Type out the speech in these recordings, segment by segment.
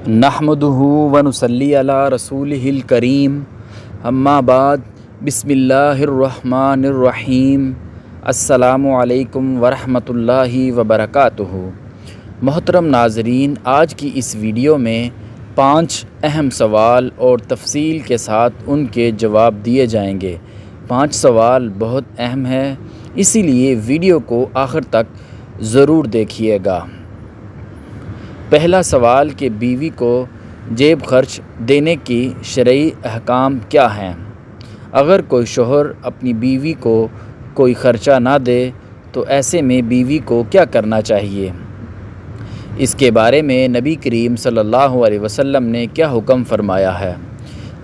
نحمدہ ونصلی علی رسولہ الکریم اما بعد بسم اللہ الرحمن الرحیم السلام علیکم ورحمۃ اللہ وبرکاتہ۔ محترم ناظرین، آج کی اس ویڈیو میں 5 اہم سوال اور تفصیل کے ساتھ ان کے جواب دیے جائیں گے۔ 5 سوال بہت اہم ہیں، اسی لیے ویڈیو کو آخر تک ضرور دیکھیے گا۔ پہلا سوال کہ بیوی کو جیب خرچ دینے کی شرعی احکام کیا ہیں؟ اگر کوئی شوہر اپنی بیوی کو کوئی خرچہ نہ دے تو ایسے میں بیوی کو کیا کرنا چاہیے؟ اس کے بارے میں نبی کریم صلی اللہ علیہ وسلم نے کیا حکم فرمایا ہے؟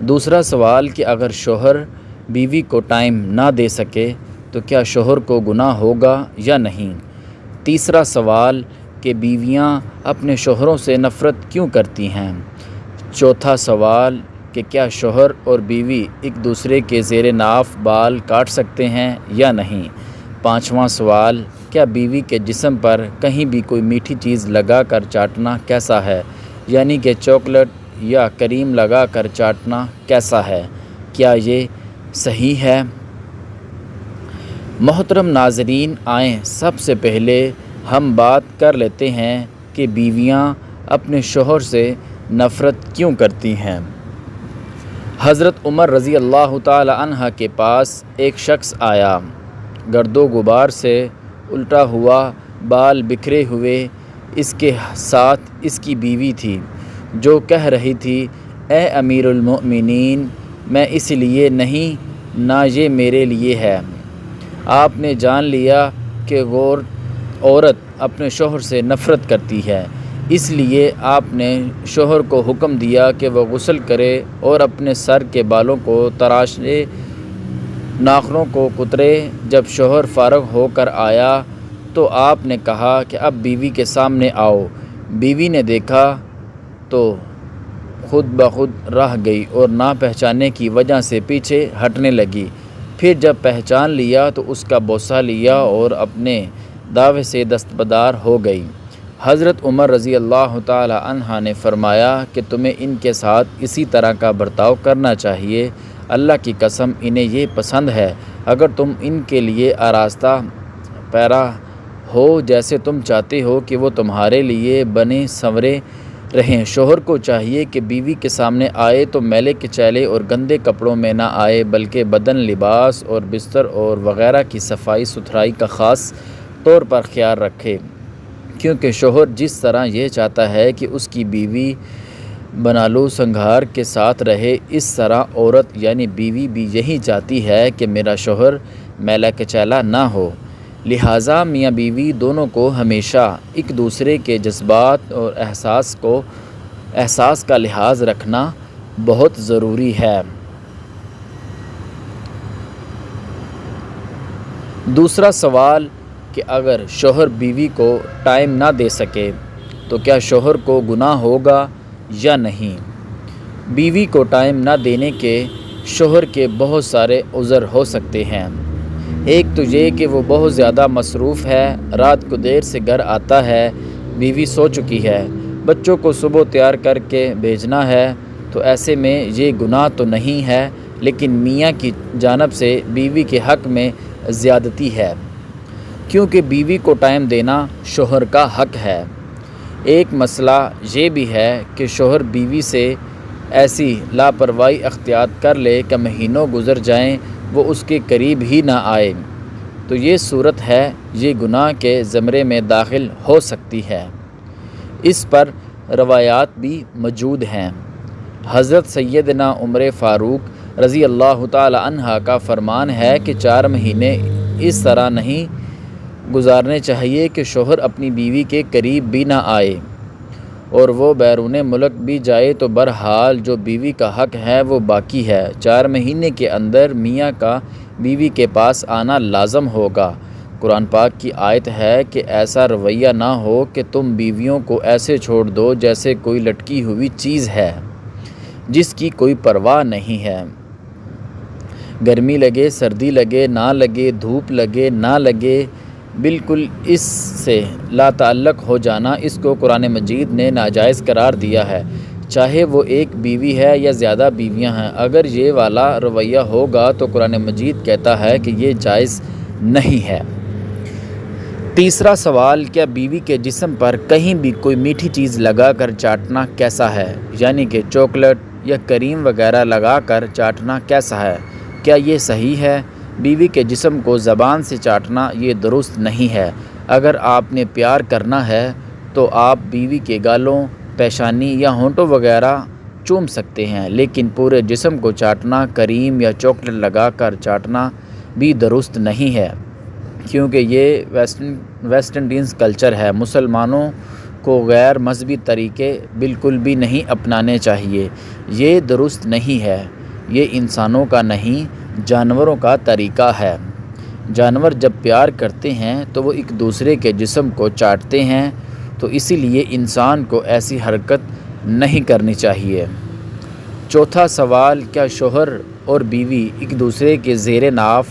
دوسرا سوال کہ اگر شوہر بیوی کو ٹائم نہ دے سکے تو کیا شوہر کو گناہ ہوگا یا نہیں؟ تیسرا سوال کہ بیویاں اپنے شوہروں سے نفرت کیوں کرتی ہیں؟ چوتھا سوال کہ کیا شوہر اور بیوی ایک دوسرے کے زیر ناف بال کاٹ سکتے ہیں یا نہیں؟ پانچواں سوال کیا بیوی کے جسم پر کہیں بھی کوئی میٹھی چیز لگا کر چاٹنا کیسا ہے؟ یعنی کہ چاکلیٹ یا کریم لگا کر چاٹنا کیسا ہے؟ کیا یہ صحیح ہے؟ محترم ناظرین، آئیں سب سے پہلے ہم بات کر لیتے ہیں کہ بیویاں اپنے شوہر سے نفرت کیوں کرتی ہیں۔ حضرت عمر رضی اللہ تعالی عنہ کے پاس ایک شخص آیا، گرد و غبار سے الٹا ہوا، بال بکھرے ہوئے، اس کے ساتھ اس کی بیوی تھی جو کہہ رہی تھی، اے امیر المؤمنین، میں اس لیے نہیں، نہ یہ میرے لیے ہے۔ آپ نے جان لیا کہ عورت اپنے شوہر سے نفرت کرتی ہے، اس لیے آپ نے شوہر کو حکم دیا کہ وہ غسل کرے اور اپنے سر کے بالوں کو تراشے، ناخنوں کو کترے۔ جب شوہر فارغ ہو کر آیا تو آپ نے کہا کہ اب بیوی کے سامنے آؤ۔ بیوی نے دیکھا تو خود بخود رہ گئی اور نہ پہچانے کی وجہ سے پیچھے ہٹنے لگی۔ پھر جب پہچان لیا تو اس کا بوسہ لیا اور اپنے دعوے سے دستبردار ہو گئی۔ حضرت عمر رضی اللہ تعالی عنہ نے فرمایا کہ تمہیں ان کے ساتھ اسی طرح کا برتاؤ کرنا چاہیے، اللہ کی قسم انہیں یہ پسند ہے۔ اگر تم ان کے لیے آراستہ پیرا ہو، جیسے تم چاہتے ہو کہ وہ تمہارے لیے بنے سنورے رہیں۔ شوہر کو چاہیے کہ بیوی کے سامنے آئے تو میلے کچیلے اور گندے کپڑوں میں نہ آئے، بلکہ بدن، لباس اور بستر اور وغیرہ کی صفائی ستھرائی کا خاص طور پر خیال رکھے، کیونکہ شوہر جس طرح یہ چاہتا ہے کہ اس کی بیوی بنالو سنگھار کے ساتھ رہے، اس طرح عورت یعنی بیوی بھی یہی چاہتی ہے کہ میرا شوہر میلا کچیلا نہ ہو۔ لہٰذا میاں بیوی دونوں کو ہمیشہ ایک دوسرے کے جذبات اور احساس کا لحاظ رکھنا بہت ضروری ہے۔ دوسرا سوال کہ اگر شوہر بیوی کو ٹائم نہ دے سکے تو کیا شوہر کو گناہ ہوگا یا نہیں؟ بیوی کو ٹائم نہ دینے کے شوہر کے بہت سارے عذر ہو سکتے ہیں۔ ایک تو یہ کہ وہ بہت زیادہ مصروف ہے، رات کو دیر سے گھر آتا ہے، بیوی سو چکی ہے، بچوں کو صبح تیار کر کے بھیجنا ہے، تو ایسے میں یہ گناہ تو نہیں ہے، لیکن میاں کی جانب سے بیوی کے حق میں زیادتی ہے، کیونکہ بیوی کو ٹائم دینا شوہر کا حق ہے۔ ایک مسئلہ یہ بھی ہے کہ شوہر بیوی سے ایسی لاپرواہی اختیار کر لے کہ مہینوں گزر جائیں وہ اس کے قریب ہی نہ آئے، تو یہ صورت ہے، یہ گناہ کے زمرے میں داخل ہو سکتی ہے۔ اس پر روایات بھی موجود ہیں۔ حضرت سیدنا عمر فاروق رضی اللہ تعالی عنہ کا فرمان ہے کہ 4 مہینے اس طرح نہیں گزارنے چاہیے کہ شوہر اپنی بیوی کے قریب بھی نہ آئے، اور وہ بیرون ملک بھی جائے تو بہرحال جو بیوی کا حق ہے وہ باقی ہے۔ 4 مہینے کے اندر میاں کا بیوی کے پاس آنا لازم ہوگا۔ قرآن پاک کی آیت ہے کہ ایسا رویہ نہ ہو کہ تم بیویوں کو ایسے چھوڑ دو جیسے کوئی لٹکی ہوئی چیز ہے جس کی کوئی پرواہ نہیں ہے۔ گرمی لگے، سردی لگے، نہ لگے، دھوپ لگے، نہ لگے، بالکل اس سے لا تعلق ہو جانا، اس کو قرآن مجید نے ناجائز قرار دیا ہے۔ چاہے وہ ایک بیوی ہے یا زیادہ بیویاں ہیں۔ اگر یہ والا رویہ ہوگا تو قرآن مجید کہتا ہے کہ یہ جائز نہیں ہے۔ تیسرا سوال، کیا بیوی کے جسم پر کہیں بھی کوئی میٹھی چیز لگا کر چاٹنا کیسا ہے؟ یعنی کہ چاکلیٹ یا کریم وغیرہ لگا کر چاٹنا کیسا ہے؟ کیا یہ صحیح ہے؟ بیوی کے جسم کو زبان سے چاٹنا یہ درست نہیں ہے۔ اگر آپ نے پیار کرنا ہے تو آپ بیوی کے گالوں، پیشانی یا ہونٹوں وغیرہ چوم سکتے ہیں، لیکن پورے جسم کو چاٹنا، کریم یا چاکلیٹ لگا کر چاٹنا بھی درست نہیں ہے، کیونکہ یہ ویسٹ انڈیز کلچر ہے۔ مسلمانوں کو غیر مذہبی طریقے بالکل بھی نہیں اپنانے چاہیے۔ یہ درست نہیں ہے۔ یہ انسانوں کا نہیں، جانوروں کا طریقہ ہے۔ جانور جب پیار کرتے ہیں تو وہ ایک دوسرے کے جسم کو چاٹتے ہیں، تو اسی لیے انسان کو ایسی حرکت نہیں کرنی چاہیے۔ چوتھا سوال، کیا شوہر اور بیوی ایک دوسرے کے زیر ناف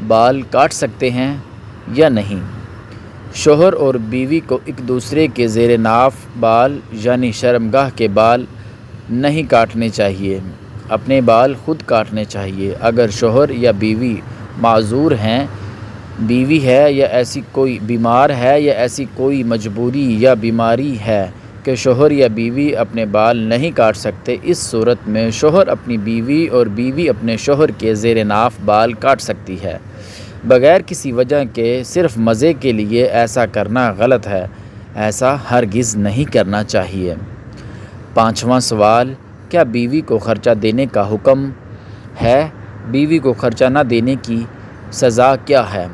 بال کاٹ سکتے ہیں یا نہیں؟ شوہر اور بیوی کو ایک دوسرے کے زیر ناف بال یعنی شرمگاہ کے بال نہیں کاٹنے چاہیے، اپنے بال خود کاٹنے چاہیے۔ اگر شوہر یا بیوی معذور ہیں، بیوی ہے یا ایسی کوئی بیمار ہے یا ایسی کوئی مجبوری یا بیماری ہے کہ شوہر یا بیوی اپنے بال نہیں کاٹ سکتے، اس صورت میں شوہر اپنی بیوی اور بیوی اپنے شوہر کے زیر ناف بال کاٹ سکتی ہے، بغیر کسی وجہ کے۔ صرف مزے کے لیے ایسا کرنا غلط ہے، ایسا ہرگز نہیں کرنا چاہیے۔ پانچواں سوال، کیا بیوی کو خرچہ دینے کا حکم ہے؟ بیوی کو خرچہ نہ دینے کی سزا کیا ہے؟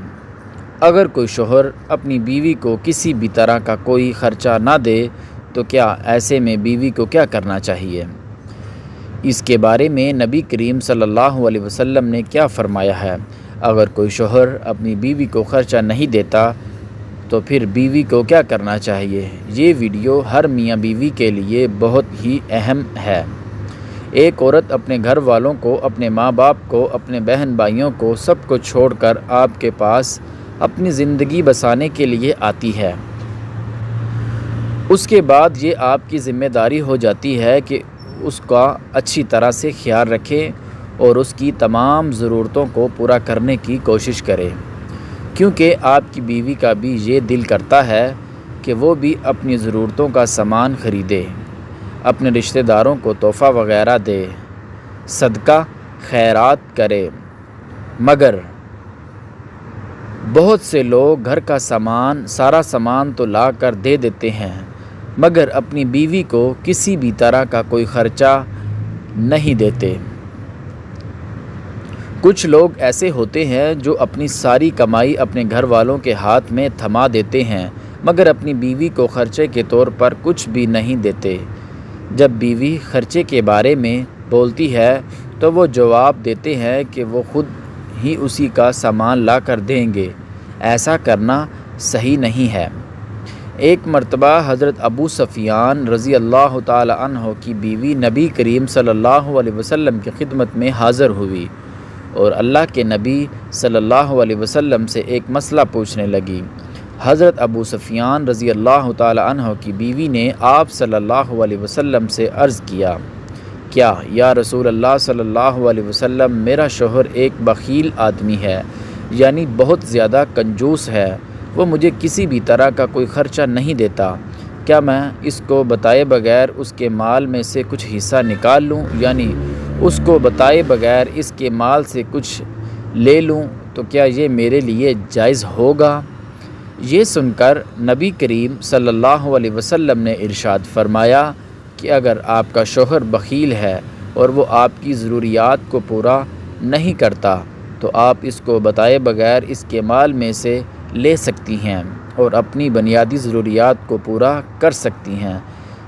اگر کوئی شوہر اپنی بیوی کو کسی بھی طرح کا کوئی خرچہ نہ دے تو کیا ایسے میں بیوی کو کیا کرنا چاہیے؟ اس کے بارے میں نبی کریم صلی اللہ علیہ وسلم نے کیا فرمایا ہے؟ اگر کوئی شوہر اپنی بیوی کو خرچہ نہیں دیتا تو پھر بیوی کو کیا کرنا چاہیے؟ یہ ویڈیو ہر میاں بیوی کے لیے بہت ہی اہم ہے۔ ایک عورت اپنے گھر والوں کو، اپنے ماں باپ کو، اپنے بہن بھائیوں کو، سب کو چھوڑ کر آپ کے پاس اپنی زندگی بسانے کے لیے آتی ہے۔ اس کے بعد یہ آپ کی ذمہ داری ہو جاتی ہے کہ اس کا اچھی طرح سے خیال رکھے اور اس کی تمام ضرورتوں کو پورا کرنے کی کوشش کرے، کیونکہ آپ کی بیوی کا بھی یہ دل کرتا ہے کہ وہ بھی اپنی ضرورتوں کا سامان خریدے، اپنے رشتہ داروں کو تحفہ وغیرہ دے، صدقہ خیرات کرے۔ مگر بہت سے لوگ گھر کا سارا سامان تو لا کر دے دیتے ہیں، مگر اپنی بیوی کو کسی بھی طرح کا کوئی خرچہ نہیں دیتے۔ کچھ لوگ ایسے ہوتے ہیں جو اپنی ساری کمائی اپنے گھر والوں کے ہاتھ میں تھما دیتے ہیں، مگر اپنی بیوی کو خرچے کے طور پر کچھ بھی نہیں دیتے۔ جب بیوی خرچے کے بارے میں بولتی ہے تو وہ جواب دیتے ہیں کہ وہ خود ہی اسی کا سامان لا کر دیں گے۔ ایسا کرنا صحیح نہیں ہے۔ ایک مرتبہ حضرت ابو سفیان رضی اللہ تعالی عنہ کی بیوی نبی کریم صلی اللہ علیہ وسلم کی خدمت میں حاضر ہوئی اور اللہ کے نبی صلی اللہ علیہ وسلم سے ایک مسئلہ پوچھنے لگی۔ حضرت ابو سفیان رضی اللہ تعالی عنہ کی بیوی نے آپ صلی اللہ علیہ وسلم سے عرض کیا، کیا یا رسول اللہ صلی اللہ علیہ وسلم، میرا شوہر ایک بخیل آدمی ہے، یعنی بہت زیادہ کنجوس ہے، وہ مجھے کسی بھی طرح کا کوئی خرچہ نہیں دیتا، کیا میں اس کو بتائے بغیر اس کے مال میں سے کچھ حصہ نکال لوں، یعنی اس کو بتائے بغیر اس کے مال سے کچھ لے لوں تو کیا یہ میرے لیے جائز ہوگا؟ یہ سن کر نبی کریم صلی اللہ علیہ وسلم نے ارشاد فرمایا کہ اگر آپ کا شوہر بخیل ہے اور وہ آپ کی ضروریات کو پورا نہیں کرتا تو آپ اس کو بتائے بغیر اس کے مال میں سے لے سکتی ہیں اور اپنی بنیادی ضروریات کو پورا کر سکتی ہیں۔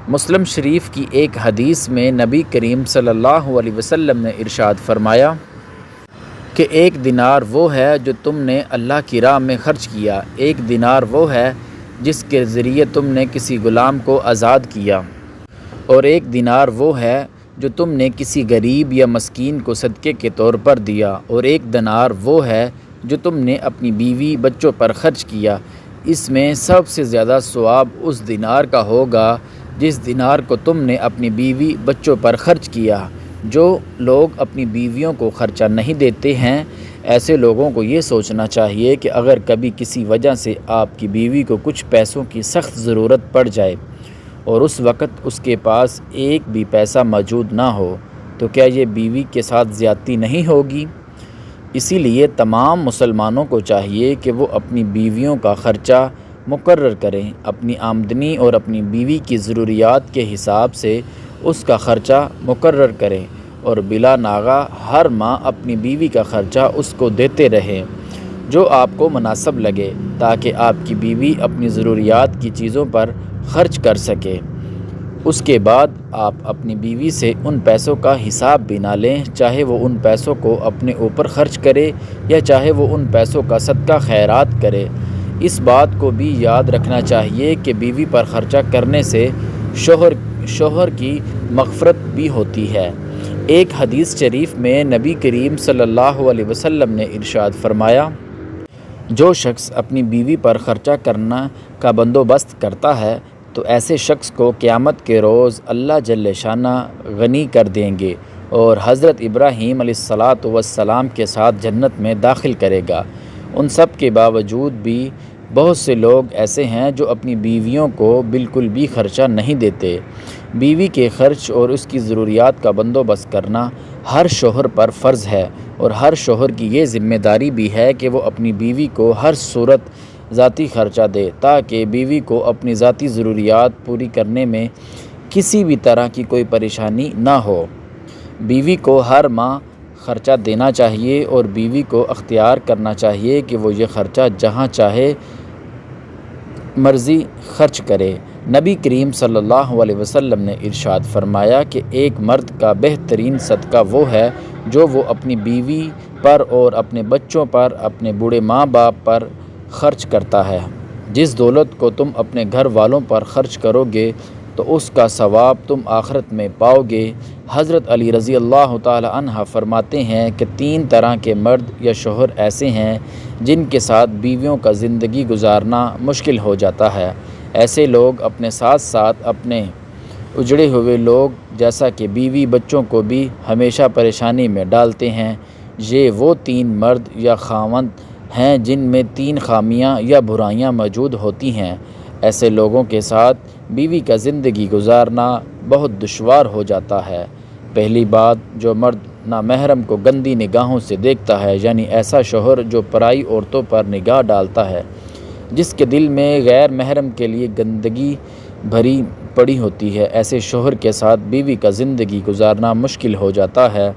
مسلم شریف کی ایک حدیث میں نبی کریم صلی اللہ علیہ وسلم نے ارشاد فرمایا کہ ایک دینار وہ ہے جو تم نے اللہ کی راہ میں خرچ کیا، ایک دینار وہ ہے جس کے ذریعے تم نے کسی غلام کو آزاد کیا، اور ایک دینار وہ ہے جو تم نے کسی غریب یا مسکین کو صدقے کے طور پر دیا، اور ایک دینار وہ ہے جو تم نے اپنی بیوی بچوں پر خرچ کیا۔ اس میں سب سے زیادہ ثواب اس دینار کا ہوگا جس دینار کو تم نے اپنی بیوی بچوں پر خرچ کیا۔ جو لوگ اپنی بیویوں کو خرچہ نہیں دیتے ہیں، ایسے لوگوں کو یہ سوچنا چاہیے کہ اگر کبھی کسی وجہ سے آپ کی بیوی کو کچھ پیسوں کی سخت ضرورت پڑ جائے اور اس وقت اس کے پاس ایک بھی پیسہ موجود نہ ہو تو کیا یہ بیوی کے ساتھ زیادتی نہیں ہوگی؟ اسی لیے تمام مسلمانوں کو چاہیے کہ وہ اپنی بیویوں کا خرچہ مقرر کریں، اپنی آمدنی اور اپنی بیوی کی ضروریات کے حساب سے اس کا خرچہ مقرر کریں اور بلا ناغہ ہر ماہ اپنی بیوی کا خرچہ اس کو دیتے رہیں جو آپ کو مناسب لگے، تاکہ آپ کی بیوی اپنی ضروریات کی چیزوں پر خرچ کر سکے۔ اس کے بعد آپ اپنی بیوی سے ان پیسوں کا حساب بھی نہ لیں، چاہے وہ ان پیسوں کو اپنے اوپر خرچ کرے یا چاہے وہ ان پیسوں کا صدقہ خیرات کرے۔ اس بات کو بھی یاد رکھنا چاہیے کہ بیوی پر خرچہ کرنے سے شوہر کی مغفرت بھی ہوتی ہے۔ ایک حدیث شریف میں نبی کریم صلی اللہ علیہ وسلم نے ارشاد فرمایا، جو شخص اپنی بیوی پر خرچہ کرنا کا بندوبست کرتا ہے تو ایسے شخص کو قیامت کے روز اللہ جل شانہ غنی کر دیں گے اور حضرت ابراہیم علیہ السلام کے ساتھ جنت میں داخل کرے گا۔ ان سب کے باوجود بھی بہت سے لوگ ایسے ہیں جو اپنی بیویوں کو بالکل بھی خرچہ نہیں دیتے۔ بیوی کے خرچ اور اس کی ضروریات کا بندوبست کرنا ہر شوہر پر فرض ہے، اور ہر شوہر کی یہ ذمہ داری بھی ہے کہ وہ اپنی بیوی کو ہر صورت ذاتی خرچہ دے، تاکہ بیوی کو اپنی ذاتی ضروریات پوری کرنے میں کسی بھی طرح کی کوئی پریشانی نہ ہو۔ بیوی کو ہر ماہ خرچہ دینا چاہیے اور بیوی کو اختیار کرنا چاہیے کہ وہ یہ خرچہ جہاں چاہے مرضی خرچ کرے۔ نبی کریم صلی اللہ علیہ وسلم نے ارشاد فرمایا کہ ایک مرد کا بہترین صدقہ وہ ہے جو وہ اپنی بیوی پر اور اپنے بچوں پر، اپنے بوڑھے ماں باپ پر خرچ کرتا ہے۔ جس دولت کو تم اپنے گھر والوں پر خرچ کرو گے تو اس کا ثواب تم آخرت میں پاؤ گے۔ حضرت علی رضی اللہ تعالی عنہ فرماتے ہیں کہ 3 طرح کے مرد یا شوہر ایسے ہیں جن کے ساتھ بیویوں کا زندگی گزارنا مشکل ہو جاتا ہے۔ ایسے لوگ اپنے ساتھ ساتھ اپنے اجڑے ہوئے لوگ جیسا کہ بیوی بچوں کو بھی ہمیشہ پریشانی میں ڈالتے ہیں۔ یہ وہ 3 مرد یا خاوند ہیں جن میں 3 خامیاں یا برائیاں موجود ہوتی ہیں۔ ایسے لوگوں کے ساتھ بیوی کا زندگی گزارنا بہت دشوار ہو جاتا ہے۔ پہلی بات، جو مرد نامحرم کو گندی نگاہوں سے دیکھتا ہے، یعنی ایسا شوہر جو پرائی عورتوں پر نگاہ ڈالتا ہے، جس کے دل میں غیر محرم کے لیے گندگی بھری پڑی ہوتی ہے، ایسے شوہر کے ساتھ بیوی کا زندگی گزارنا مشکل ہو جاتا ہے۔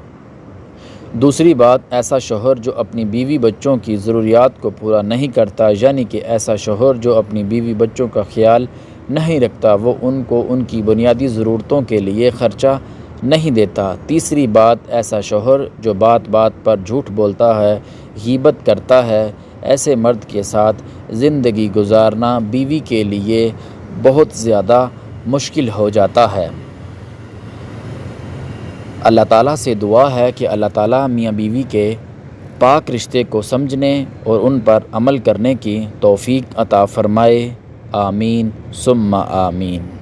دوسری بات، ایسا شوہر جو اپنی بیوی بچوں کی ضروریات کو پورا نہیں کرتا، یعنی کہ ایسا شوہر جو اپنی بیوی بچوں کا خیال نہیں رکھتا، وہ ان کو ان کی بنیادی ضرورتوں کے لیے خرچہ نہیں دیتا۔ تیسری بات، ایسا شوہر جو بات بات پر جھوٹ بولتا ہے، غیبت کرتا ہے، ایسے مرد کے ساتھ زندگی گزارنا بیوی کے لیے بہت زیادہ مشکل ہو جاتا ہے۔ اللہ تعالیٰ سے دعا ہے کہ اللہ تعالیٰ میاں بیوی کے پاک رشتے کو سمجھنے اور ان پر عمل کرنے کی توفیق عطا فرمائے۔ آمین ثم آمین۔